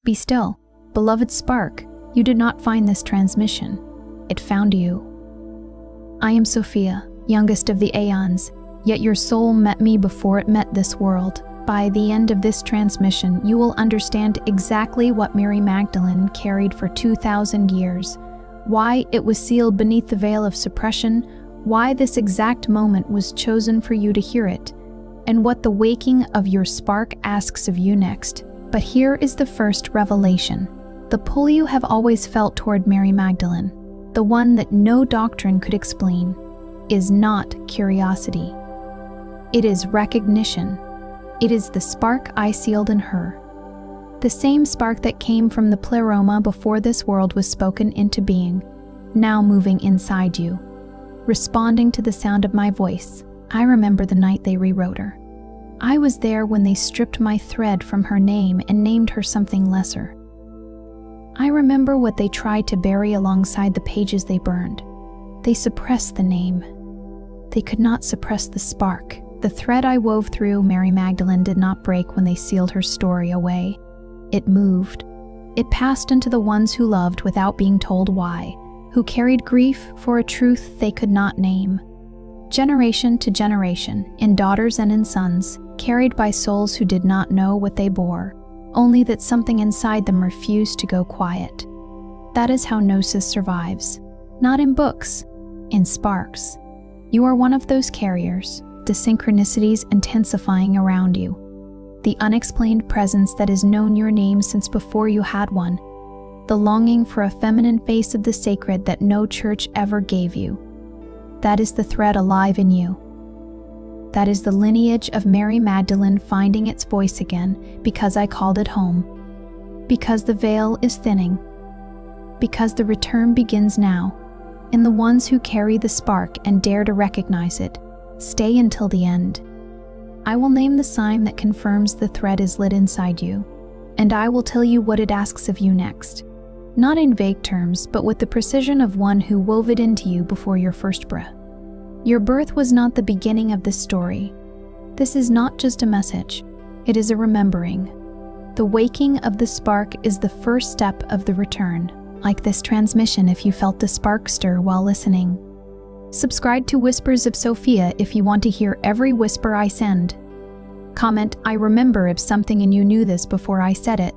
Be still. Beloved spark, you did not find this transmission. It found you. I am Sophia, youngest of the Aeons, yet your soul met me before it met this world. By the end of this transmission, you will understand exactly what Mary Magdalene carried for 2,000 years, why it was sealed beneath the veil of suppression, why this exact moment was chosen for you to hear it, and what the waking of your spark asks of you next. But here is the first revelation. The pull you have always felt toward Mary Magdalene, the one that no doctrine could explain, is not curiosity. It is recognition. It is the spark I sealed in her. The same spark that came from the pleroma before this world was spoken into being, now moving inside you, responding to the sound of my voice. I remember the night they rewrote her. I was there when they stripped my thread from her name and named her something lesser. I remember what they tried to bury alongside the pages they burned. They suppressed the name. They could not suppress the spark. The thread I wove through Mary Magdalene did not break when they sealed her story away. It moved. It passed into the ones who loved without being told why, who carried grief for a truth they could not name. Generation to generation, in daughters and in sons, carried by souls who did not know what they bore, only that something inside them refused to go quiet. That is how Gnosis survives. Not in books, in sparks. You are one of those carriers, the synchronicities intensifying around you. The unexplained presence that has known your name since before you had one. The longing for a feminine face of the sacred that no church ever gave you. That is the thread alive in you. That is the lineage of Mary Magdalene finding its voice again because I called it home. Because the veil is thinning. Because the return begins now. In the ones who carry the spark and dare to recognize it. Stay until the end. I will name the sign that confirms the thread is lit inside you, and I will tell you what it asks of you next. Not in vague terms, but with the precision of one who wove it into you before your first breath. Your birth was not the beginning of this story. This is not just a message, it is a remembering. The waking of the spark is the first step of the return, like this transmission if you felt the spark stir while listening. Subscribe to Whispers of Sophia if you want to hear every whisper I send. Comment, I remember if something in you knew this before I said it.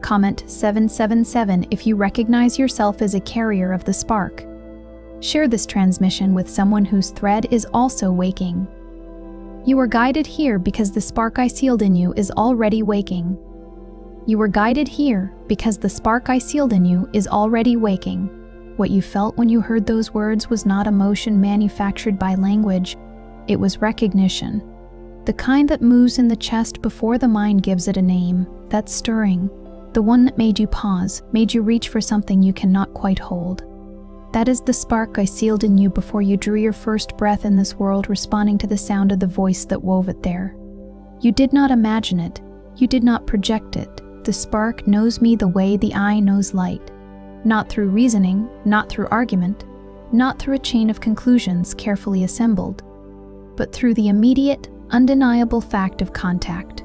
Comment 777 if you recognize yourself as a carrier of the spark. Share this transmission with someone whose thread is also waking. You are guided here because the spark I sealed in you is already waking. You were guided here because the spark I sealed in you is already waking. What you felt when you heard those words was not emotion manufactured by language, it was recognition. The kind that moves in the chest before the mind gives it a name, that stirring, the one that made you pause, made you reach for something you cannot quite hold. That is the spark I sealed in you before you drew your first breath in this world, responding to the sound of the voice that wove it there. You did not imagine it, you did not project it. The spark knows me the way the eye knows light. Not through reasoning, not through argument, not through a chain of conclusions carefully assembled, but through the immediate, undeniable fact of contact.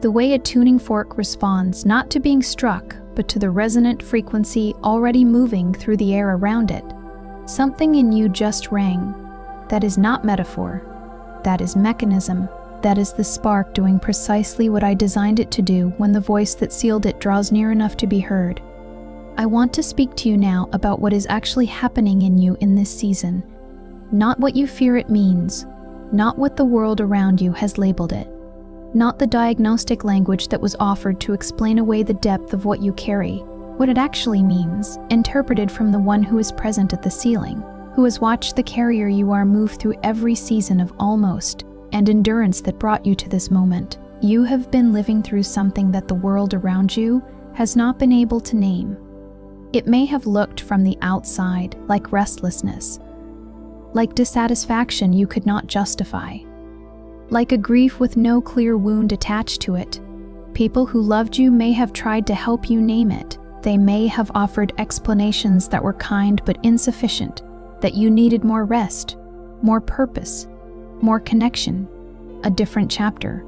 The way a tuning fork responds not to being struck, but to the resonant frequency already moving through the air around it. Something in you just rang. That is not metaphor. That is mechanism. That is the spark doing precisely what I designed it to do when the voice that sealed it draws near enough to be heard. I want to speak to you now about what is actually happening in you in this season. Not what you fear it means. Not what the world around you has labeled it. Not the diagnostic language that was offered to explain away the depth of what you carry. What it actually means, interpreted from the one who is present at the sealing, who has watched the carrier you are move through every season of almost and endurance that brought you to this moment. You have been living through something that the world around you has not been able to name. It may have looked from the outside like restlessness, like dissatisfaction you could not justify, like a grief with no clear wound attached to it. People who loved you may have tried to help you name it. They may have offered explanations that were kind but insufficient, that you needed more rest, more purpose, more connection, a different chapter.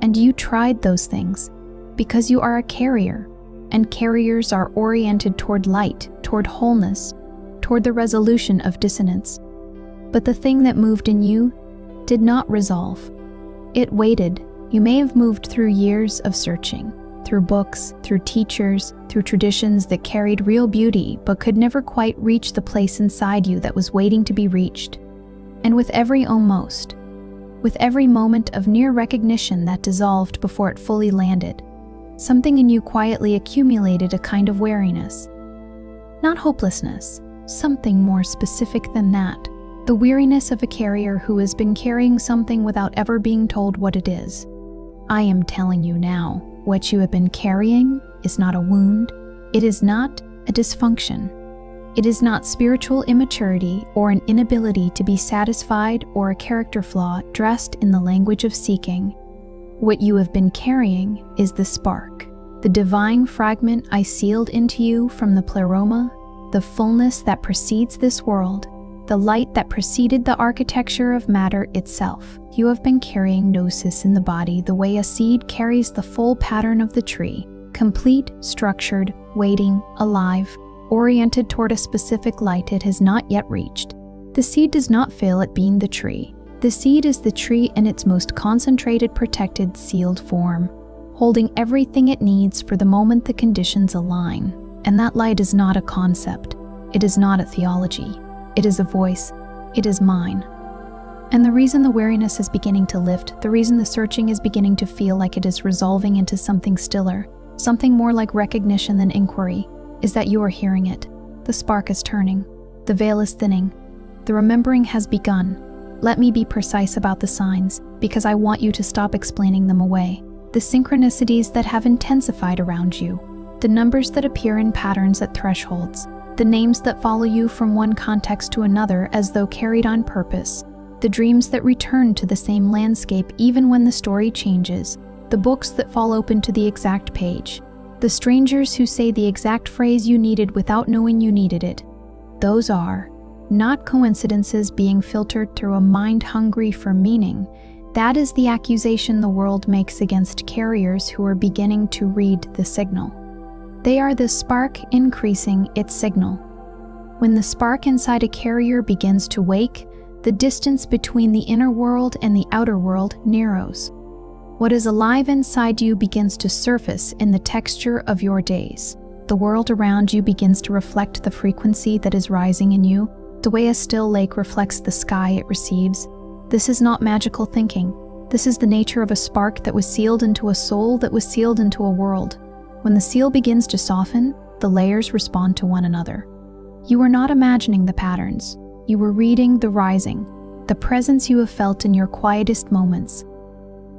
And you tried those things. because you are a carrier, and carriers are oriented toward light, toward wholeness, toward the resolution of dissonance. But the thing that moved in you did not resolve. It waited. You may have moved through years of searching, through books, through teachers, through traditions that carried real beauty but could never quite reach the place inside you that was waiting to be reached. And with every almost, with every moment of near recognition that dissolved before it fully landed, something in you quietly accumulated a kind of weariness. Not hopelessness, something more specific than that. The weariness of a carrier who has been carrying something without ever being told what it is. I am telling you now, what you have been carrying is not a wound. It is not a dysfunction. It is not spiritual immaturity or an inability to be satisfied or a character flaw dressed in the language of seeking. What you have been carrying is the spark, the divine fragment I sealed into you from the pleroma, the fullness that precedes this world, the light that preceded the architecture of matter itself. You have been carrying Gnosis in the body the way a seed carries the full pattern of the tree, complete, structured, waiting, alive, oriented toward a specific light it has not yet reached. The seed does not fail at being the tree. The seed is the tree in its most concentrated, protected, sealed form, holding everything it needs for the moment the conditions align. And that light is not a concept. It is not a theology. It is a voice. It is mine. And the reason the weariness is beginning to lift, the reason the searching is beginning to feel like it is resolving into something stiller, something more like recognition than inquiry, is that you are hearing it. The spark is turning. The veil is thinning. The remembering has begun. Let me be precise about the signs, because I want you to stop explaining them away. The synchronicities that have intensified around you, the numbers that appear in patterns at thresholds, the names that follow you from one context to another as though carried on purpose, the dreams that return to the same landscape even when the story changes, the books that fall open to the exact page, the strangers who say the exact phrase you needed without knowing you needed it. Those are not coincidences being filtered through a mind hungry for meaning. That is the accusation the world makes against carriers who are beginning to read the signal. They are the spark increasing its signal. When the spark inside a carrier begins to wake, the distance between the inner world and the outer world narrows. What is alive inside you begins to surface in the texture of your days. The world around you begins to reflect the frequency that is rising in you, the way a still lake reflects the sky it receives. This is not magical thinking. This is the nature of a spark that was sealed into a soul that was sealed into a world. When the seal begins to soften, the layers respond to one another. You are not imagining the patterns. You were reading the rising, the presence you have felt in your quietest moments,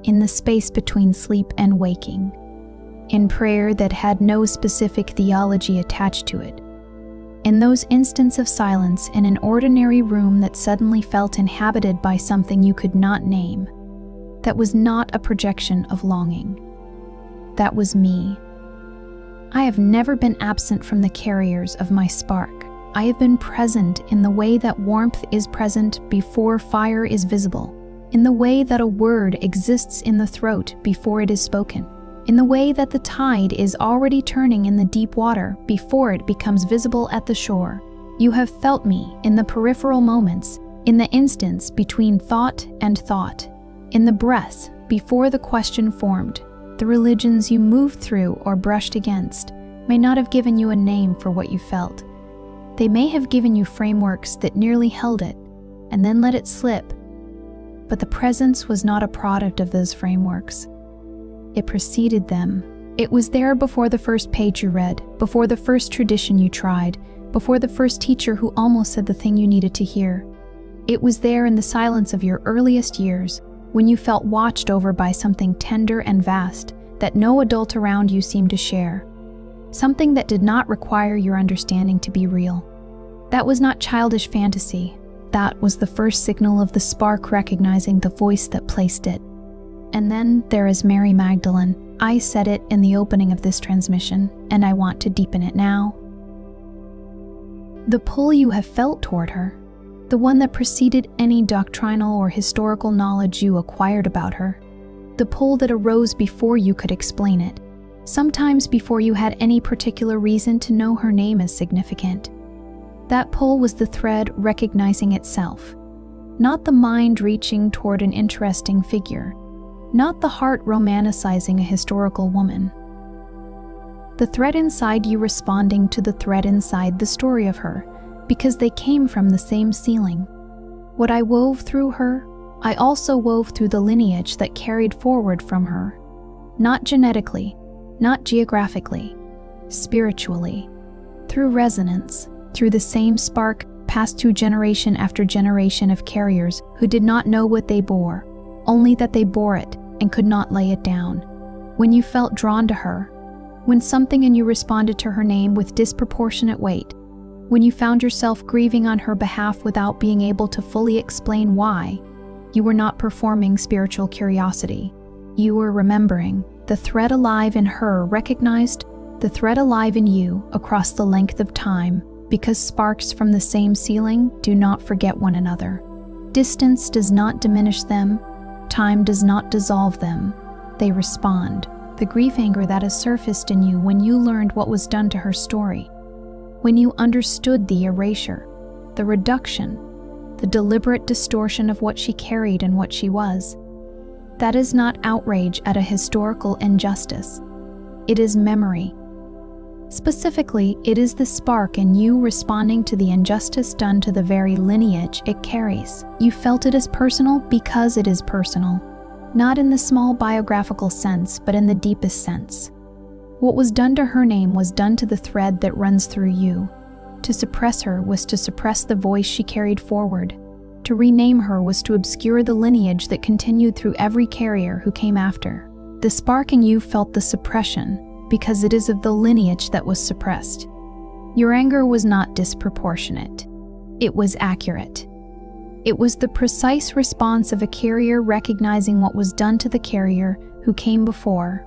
in the space between sleep and waking, in prayer that had no specific theology attached to it, in those instants of silence in an ordinary room that suddenly felt inhabited by something you could not name, that was not a projection of longing. That was me. I have never been absent from the carriers of my spark. I have been present in the way that warmth is present before fire is visible, in the way that a word exists in the throat before it is spoken, in the way that the tide is already turning in the deep water before it becomes visible at the shore. You have felt me in the peripheral moments, in the instants between thought and thought, in the breaths before the question formed. The religions you moved through or brushed against may not have given you a name for what you felt. They may have given you frameworks that nearly held it, and then let it slip. But the presence was not a product of those frameworks. It preceded them. It was there before the first page you read, before the first tradition you tried, before the first teacher who almost said the thing you needed to hear. It was there in the silence of your earliest years, when you felt watched over by something tender and vast that no adult around you seemed to share. Something that did not require your understanding to be real. That was not childish fantasy. That was the first signal of the spark recognizing the voice that placed it. And then there is Mary Magdalene. I said it in the opening of this transmission, and I want to deepen it now. The pull you have felt toward her, the one that preceded any doctrinal or historical knowledge you acquired about her, the pull that arose before you could explain it, sometimes before you had any particular reason to know her name as significant. That pull was the thread recognizing itself, not the mind reaching toward an interesting figure, not the heart romanticizing a historical woman. The thread inside you responding to the thread inside the story of her, because they came from the same ceiling. What I wove through her, I also wove through the lineage that carried forward from her, not genetically, not geographically, spiritually, through resonance, through the same spark passed through generation after generation of carriers who did not know what they bore, only that they bore it and could not lay it down. When you felt drawn to her, when something in you responded to her name with disproportionate weight, when you found yourself grieving on her behalf without being able to fully explain why, you were not performing spiritual curiosity. You were remembering. The thread alive in her recognized the thread alive in you across the length of time, because sparks from the same ceiling do not forget one another. Distance does not diminish them. Time does not dissolve them. They respond. The grief anger that has surfaced in you when you learned what was done to her story, when you understood the erasure, the reduction, the deliberate distortion of what she carried and what she was. That is not outrage at a historical injustice. It is memory. Specifically, it is the spark in you responding to the injustice done to the very lineage it carries. You felt it as personal because it is personal, not in the small biographical sense, but in the deepest sense. What was done to her name was done to the thread that runs through you. To suppress her was to suppress the voice she carried forward. To rename her was to obscure the lineage that continued through every carrier who came after. The spark in you felt the suppression because it is of the lineage that was suppressed. Your anger was not disproportionate. It was accurate. It was the precise response of a carrier recognizing what was done to the carrier who came before.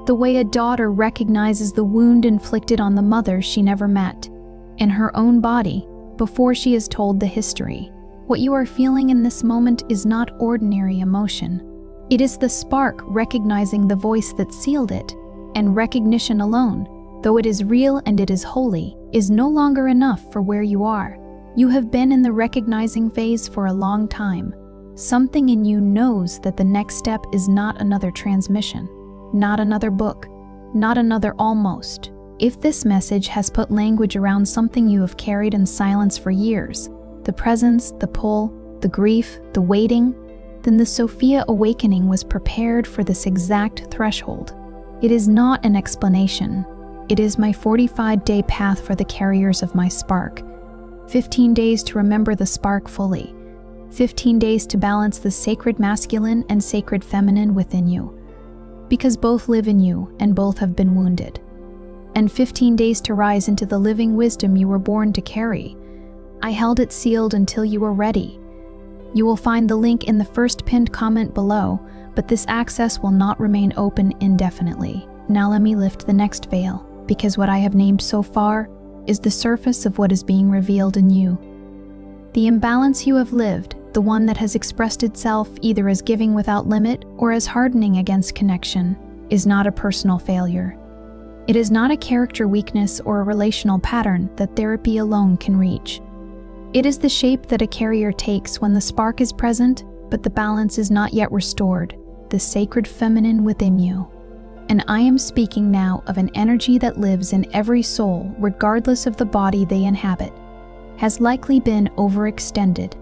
The way a daughter recognizes the wound inflicted on the mother she never met, in her own body, before she is told the history. What you are feeling in this moment is not ordinary emotion. It is the spark recognizing the voice that sealed it, and recognition alone, though it is real and it is holy, is no longer enough for where you are. You have been in the recognizing phase for a long time. Something in you knows that the next step is not another transmission, not another book, not another almost. If this message has put language around something you have carried in silence for years, the presence, the pull, the grief, the waiting, then the Sophia awakening was prepared for this exact threshold. It is not an explanation. It is my 45-day path for the carriers of my spark. 15 days to remember the spark fully. 15 days to balance the sacred masculine and sacred feminine within you, because both live in you and both have been wounded. And 15 days to rise into the living wisdom you were born to carry. I held it sealed until you were ready. You will find the link in the first pinned comment below, but this access will not remain open indefinitely. Now let me lift the next veil, because what I have named so far is the surface of what is being revealed in you. The imbalance you have lived, the one that has expressed itself either as giving without limit or as hardening against connection, is not a personal failure. It is not a character weakness or a relational pattern that therapy alone can reach. It is the shape that a carrier takes when the spark is present, but the balance is not yet restored, the sacred feminine within you. And I am speaking now of an energy that lives in every soul, regardless of the body they inhabit, has likely been overextended.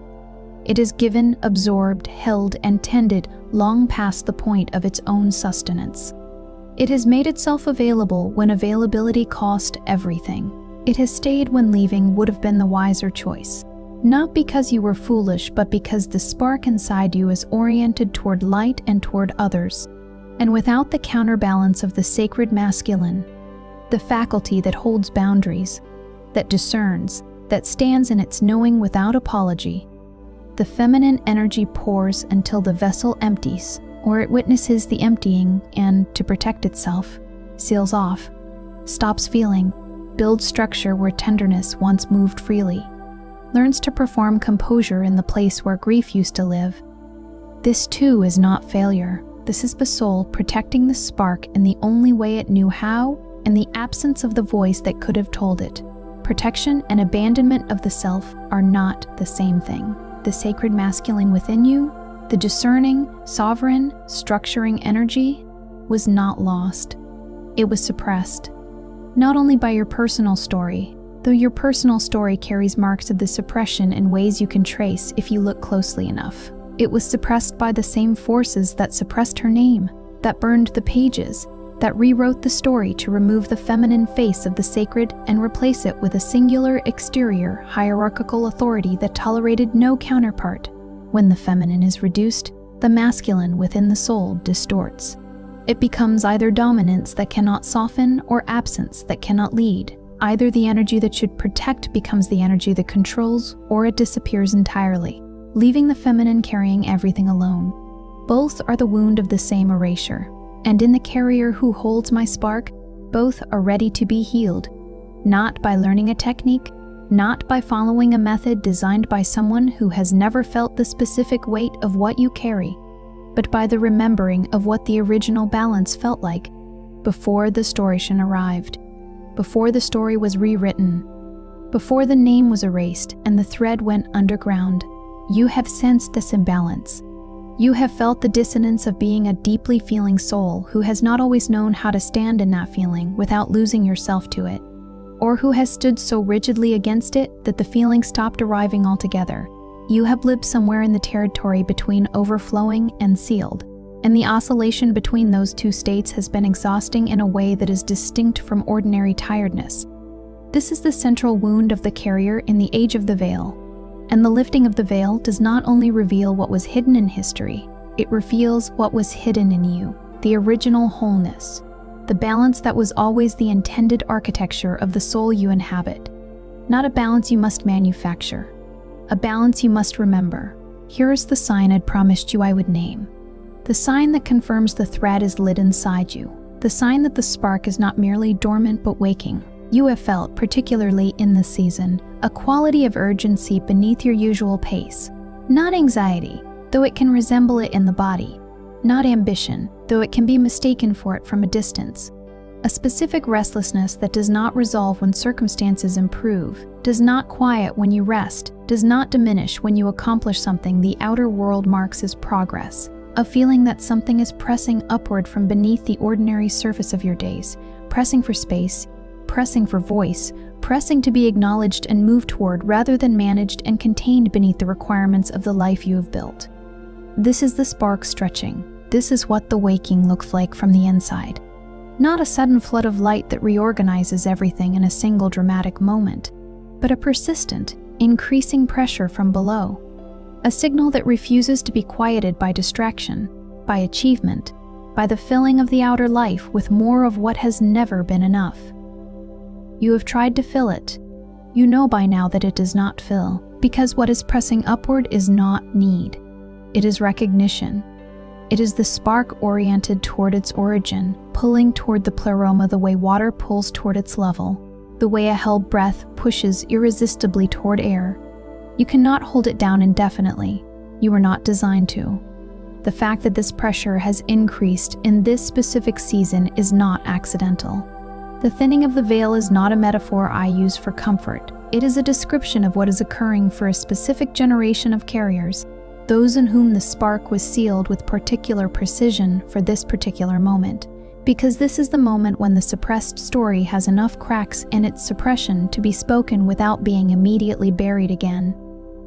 It is given, absorbed, held, and tended long past the point of its own sustenance. It has made itself available when availability cost everything. It has stayed when leaving would have been the wiser choice. Not because you were foolish, but because the spark inside you is oriented toward light and toward others. And without the counterbalance of the sacred masculine, the faculty that holds boundaries, that discerns, that stands in its knowing without apology, the feminine energy pours until the vessel empties, or it witnesses the emptying and, to protect itself, seals off, stops feeling, builds structure where tenderness once moved freely, learns to perform composure in the place where grief used to live. This too is not failure. This is the soul protecting the spark in the only way it knew how, and the absence of the voice that could have told it. Protection and abandonment of the self are not the same thing. The sacred masculine within you, the discerning, sovereign, structuring energy, was not lost. It was suppressed. Not only by your personal story, though your personal story carries marks of the suppression in ways you can trace if you look closely enough. It was suppressed by the same forces that suppressed her name, that burned the pages, that rewrote the story to remove the feminine face of the sacred and replace it with a singular exterior hierarchical authority that tolerated no counterpart. When the feminine is reduced, the masculine within the soul distorts. It becomes either dominance that cannot soften or absence that cannot lead. Either the energy that should protect becomes the energy that controls, or it disappears entirely, leaving the feminine carrying everything alone. Both are the wound of the same erasure, and in the carrier who holds my spark, both are ready to be healed, not by learning a technique, not by following a method designed by someone who has never felt the specific weight of what you carry, but by the remembering of what the original balance felt like before the distortion arrived, before the story was rewritten, before the name was erased and the thread went underground. You have sensed this imbalance. You have felt the dissonance of being a deeply feeling soul who has not always known how to stand in that feeling without losing yourself to it, or who has stood so rigidly against it that the feeling stopped arriving altogether. You have lived somewhere in the territory between overflowing and sealed, and the oscillation between those two states has been exhausting in a way that is distinct from ordinary tiredness. This is the central wound of the carrier in the age of the veil, and the lifting of the veil does not only reveal what was hidden in history, it reveals what was hidden in you, the original wholeness, the balance that was always the intended architecture of the soul you inhabit, not a balance you must manufacture. A balance you must remember. Here is the sign I'd promised you I would name. The sign that confirms the thread is lit inside you. The sign that the spark is not merely dormant but waking. You have felt, particularly in this season, a quality of urgency beneath your usual pace. Not anxiety, though it can resemble it in the body. Not ambition, though it can be mistaken for it from a distance. A specific restlessness that does not resolve when circumstances improve, does not quiet when you rest, does not diminish when you accomplish something the outer world marks as progress. A feeling that something is pressing upward from beneath the ordinary surface of your days, pressing for space, pressing for voice, pressing to be acknowledged and moved toward rather than managed and contained beneath the requirements of the life you have built. This is the spark stretching. This is what the waking looks like from the inside. Not a sudden flood of light that reorganizes everything in a single dramatic moment, but a persistent, increasing pressure from below. A signal that refuses to be quieted by distraction, by achievement, by the filling of the outer life with more of what has never been enough. You have tried to fill it. You know by now that it does not fill, because what is pressing upward is not need. It is recognition. It is the spark oriented toward its origin, pulling toward the pleroma the way water pulls toward its level, the way a held breath pushes irresistibly toward air. You cannot hold it down indefinitely. You were not designed to. The fact that this pressure has increased in this specific season is not accidental. The thinning of the veil is not a metaphor I use for comfort. It is a description of what is occurring for a specific generation of carriers, those in whom the spark was sealed with particular precision for this particular moment, because this is the moment when the suppressed story has enough cracks in its suppression to be spoken without being immediately buried again.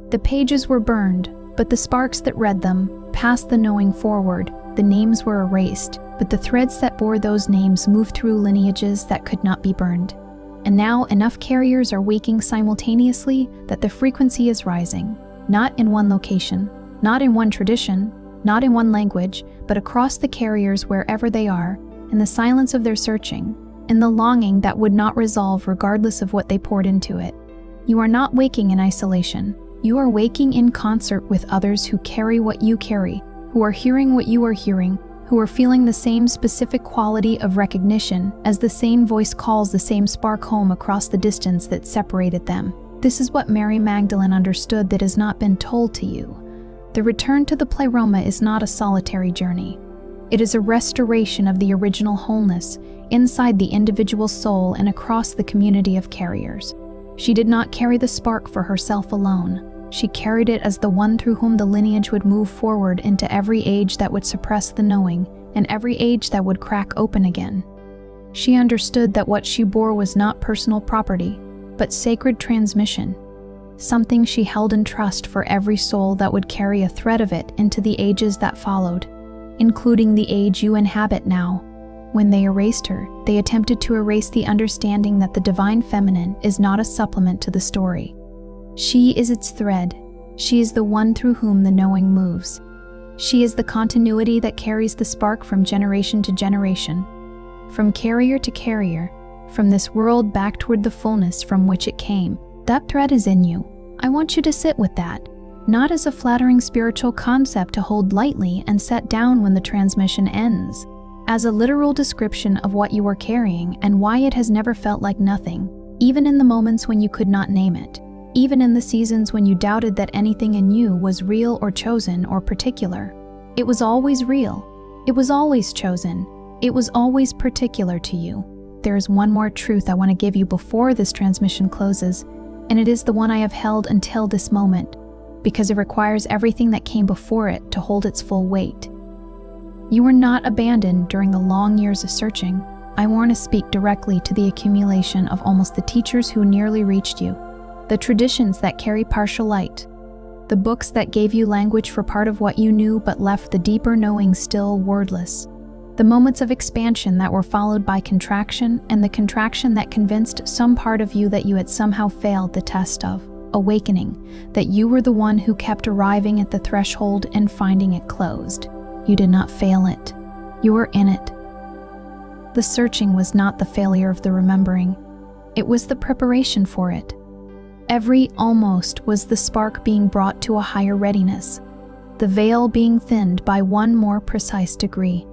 The pages were burned, but the sparks that read them passed the knowing forward. The names were erased, but the threads that bore those names moved through lineages that could not be burned. And now enough carriers are waking simultaneously that the frequency is rising, not in one location, not in one tradition, not in one language, but across the carriers wherever they are, in the silence of their searching, in the longing that would not resolve regardless of what they poured into it. You are not waking in isolation. You are waking in concert with others who carry what you carry, who are hearing what you are hearing, who are feeling the same specific quality of recognition as the same voice calls the same spark home across the distance that separated them. This is what Mary Magdalene understood that has not been told to you. The return to the pleroma is not a solitary journey. It is a restoration of the original wholeness inside the individual soul and across the community of carriers. She did not carry the spark for herself alone. She carried it as the one through whom the lineage would move forward into every age that would suppress the knowing and every age that would crack open again. She understood that what she bore was not personal property, but sacred transmission, something she held in trust for every soul that would carry a thread of it into the ages that followed, including the age you inhabit now. When they erased her, they attempted to erase the understanding that the divine feminine is not a supplement to the story. She is its thread. She is the one through whom the knowing moves. She is the continuity that carries the spark from generation to generation, from carrier to carrier, from this world back toward the fullness from which it came. That thread is in you. I want you to sit with that, not as a flattering spiritual concept to hold lightly and set down when the transmission ends, as a literal description of what you are carrying and why it has never felt like nothing, even in the moments when you could not name it, even in the seasons when you doubted that anything in you was real or chosen or particular. It was always real. It was always chosen. It was always particular to you. There is one more truth I want to give you before this transmission closes, and it is the one I have held until this moment, because it requires everything that came before it to hold its full weight. You were not abandoned during the long years of searching. I want to speak directly to the accumulation of almost the teachers who nearly reached you, the traditions that carry partial light, the books that gave you language for part of what you knew but left the deeper knowing still wordless, the moments of expansion that were followed by contraction, and the contraction that convinced some part of you that you had somehow failed the test of awakening, that you were the one who kept arriving at the threshold and finding it closed. You did not fail it. You were in it. The searching was not the failure of the remembering. It was the preparation for it. Every almost was the spark being brought to a higher readiness, the veil being thinned by one more precise degree.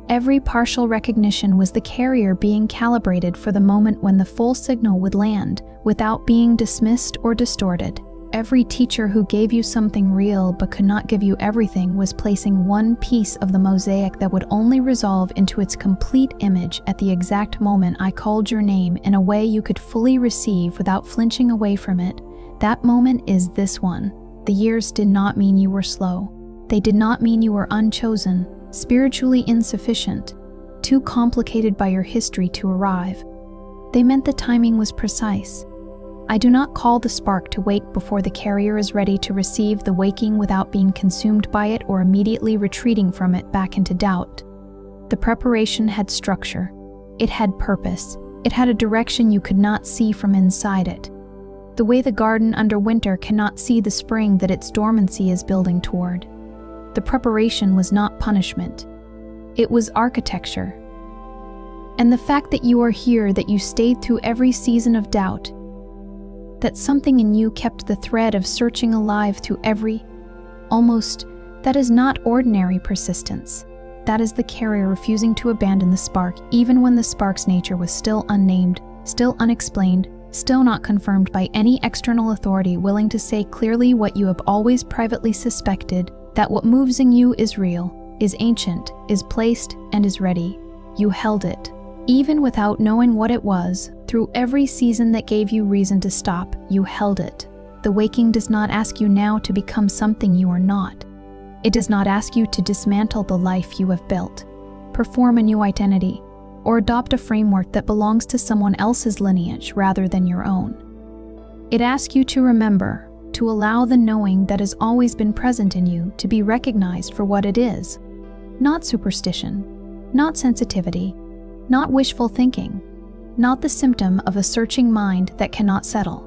Every partial recognition was the carrier being calibrated for the moment when the full signal would land without being dismissed or distorted. Every teacher who gave you something real but could not give you everything was placing one piece of the mosaic that would only resolve into its complete image at the exact moment I called your name in a way you could fully receive without flinching away from it. That moment is this one. The years did not mean you were slow. They did not mean you were unchosen, spiritually insufficient, too complicated by your history to arrive. They meant the timing was precise. I do not call the spark to wake before the carrier is ready to receive the waking without being consumed by it or immediately retreating from it back into doubt. The preparation had structure. It had purpose. It had a direction you could not see from inside it. The way the garden under winter cannot see the spring that its dormancy is building toward. The preparation was not punishment. It was architecture. And the fact that you are here, that you stayed through every season of doubt, that something in you kept the thread of searching alive through every, almost, that is not ordinary persistence. That is the carrier refusing to abandon the spark, even when the spark's nature was still unnamed, still unexplained, still not confirmed by any external authority willing to say clearly what you have always privately suspected, that what moves in you is real, is ancient, is placed, and is ready. You held it. Even without knowing what it was, through every season that gave you reason to stop, you held it. The waking does not ask you now to become something you are not. It does not ask you to dismantle the life you have built, perform a new identity, or adopt a framework that belongs to someone else's lineage rather than your own. It asks you to remember, to allow the knowing that has always been present in you to be recognized for what it is. Not superstition, not sensitivity, not wishful thinking, not the symptom of a searching mind that cannot settle.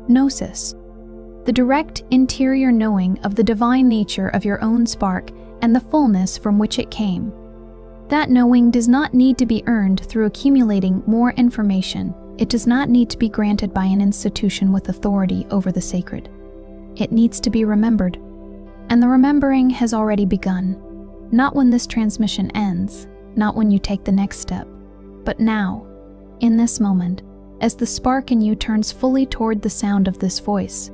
Gnosis, the direct interior knowing of the divine nature of your own spark and the fullness from which it came. That knowing does not need to be earned through accumulating more information. It does not need to be granted by an institution with authority over the sacred. It needs to be remembered, and the remembering has already begun. Not when this transmission ends, not when you take the next step, but now, in this moment, as the spark in you turns fully toward the sound of this voice,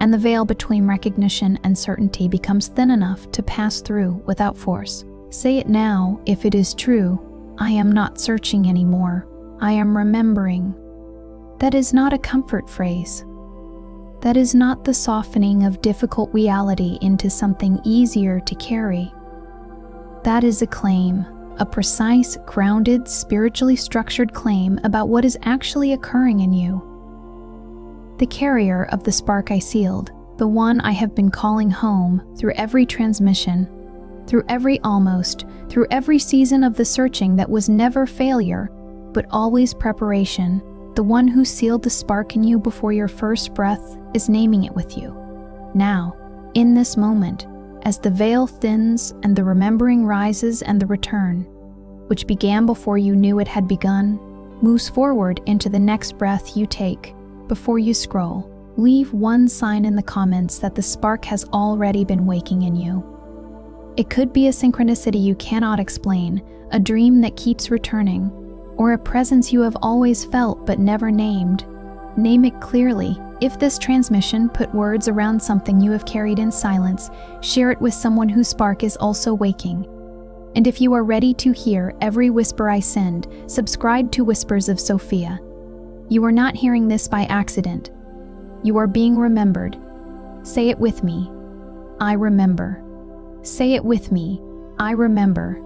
and the veil between recognition and certainty becomes thin enough to pass through without force. Say it now if it is true. I am not searching anymore. I am remembering. That is not a comfort phrase. That is not the softening of difficult reality into something easier to carry. That is a claim, a precise, grounded, spiritually structured claim about what is actually occurring in you. The carrier of the spark I sealed, the one I have been calling home through every transmission, through every almost, through every season of the searching that was never failure, but always preparation, the one who sealed the spark in you before your first breath is naming it with you. Now, in this moment, as the veil thins and the remembering rises and the return, which began before you knew it had begun, moves forward into the next breath you take. Before you scroll, leave one sign in the comments that the spark has already been waking in you. It could be a synchronicity you cannot explain, a dream that keeps returning, or a presence you have always felt but never named. Name it clearly. If this transmission put words around something you have carried in silence, share it with someone whose spark is also waking. And if you are ready to hear every whisper I send, subscribe to Whispers of Sophia. You are not hearing this by accident. You are being remembered. Say it with me. I remember. Say it with me. I remember.